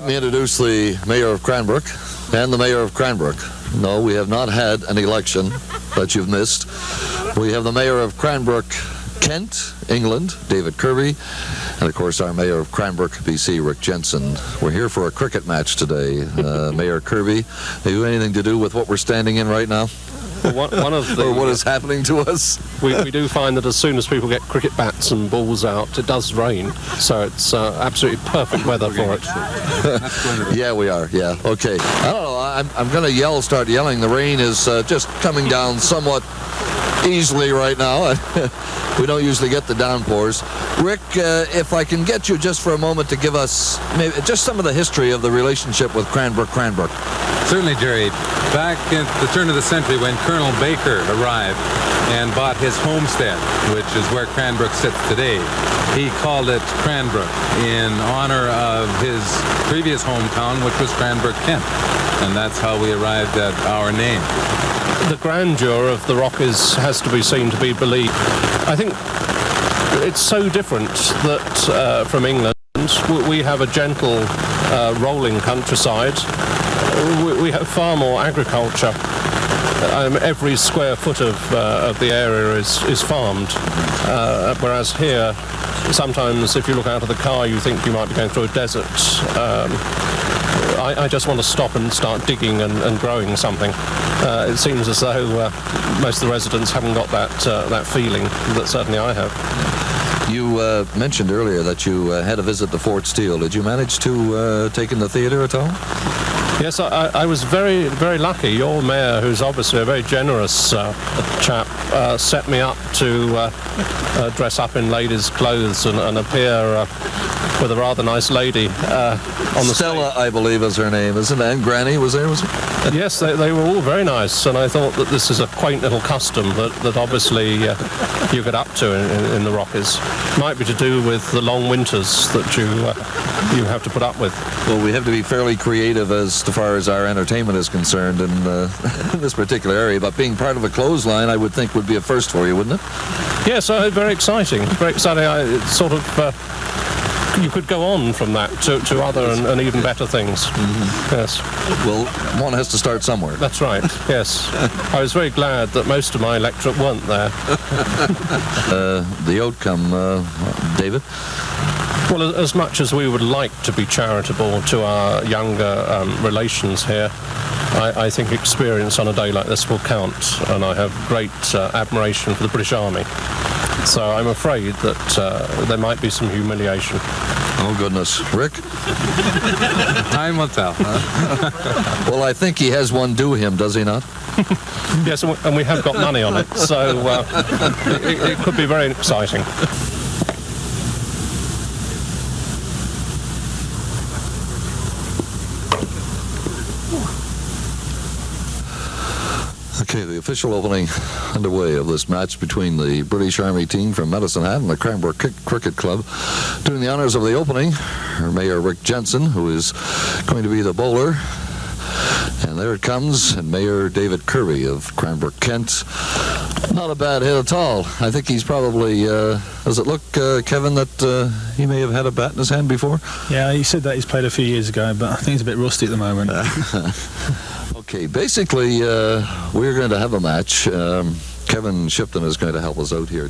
Let me introduce the Mayor of Cranbrook and the Mayor of Cranbrook. No, we have not had an election that you've missed. We have the Mayor of Cranbrook, Kent, England, David Kirby, and of course our Mayor of Cranbrook, BC, Rick Jensen. We're here for a cricket match today. Mayor Kirby, have you anything to do with what we're standing in right now? Well, one of the, or what is happening to us? We do find that as soon as people get cricket bats and balls out, it does rain. So it's absolutely perfect weather for it. Yeah, we are. Yeah. Okay. I don't know. I'm going to start yelling. The rain is just coming down somewhat easily right now. We don't usually get the downpours. Rick, if I can get you just for a moment to give us maybe just some of the history of the relationship with Cranbrook. Certainly, Jerry. Back at the turn of the century when Colonel Baker arrived and bought his homestead, which is where Cranbrook sits today, he called it Cranbrook in honor of his previous hometown, which was Cranbrook, Kent. And that's how we arrived at our name. The grandeur of the Rockies has to be seen to be believed. I think it's so different that from England, we have a gentle rolling countryside. We have far more agriculture. Every square foot of the area is farmed, whereas here, sometimes if you look out of the car, you think you might be going through a desert. I just want to stop and start digging and growing something. It seems as though most of the residents haven't got that feeling that certainly I have. You mentioned earlier that you had to visit the Fort Steele. Did you manage to take in the theatre at all? Yes, I was very, very lucky. Your mayor, who's obviously a very generous chap, set me up to dress up in ladies' clothes and appear with a rather nice lady on the Stella, stage. I believe is her name, isn't it? And Granny was there, was it? Yes, they were all very nice, and I thought that this is a quaint little custom that obviously you get up to in the Rockies. Might be to do with the long winters that you have to put up with. Well, we have to be fairly creative as far as our entertainment is concerned in this particular area, but being part of a clothesline, I would think would be a first for you, wouldn't it? Yes, very exciting. Very exciting. It's sort of... you could go on from that to other and even better things. Mm-hmm. Yes. Well, one has to start somewhere. That's right, yes. I was very glad that most of my electorate weren't there. The outcome, David? Well, as much as we would like to be charitable to our younger relations here, I think experience on a day like this will count, and I have great admiration for the British Army. So I'm afraid that there might be some humiliation. Oh, goodness. Rick? Time will tell. Well, I think he has one due him, does he not? Yes, and we have got money on it, so it could be very exciting. Okay, the official opening underway of this match between the British Army team from Medicine Hat and the Cranbrook Cricket Club. Doing the honors of the opening, our Mayor Rick Jensen, who is going to be the bowler. And there it comes, and Mayor David Kirby of Cranbrook, Kent. Not a bad hit at all. I think he's probably, does it look, Kevin, that he may have had a bat in his hand before? Yeah, he said that he's played a few years ago, but I think he's a bit rusty at the moment. Okay, basically, we're going to have a match. Kevin Shipton is going to help us out here.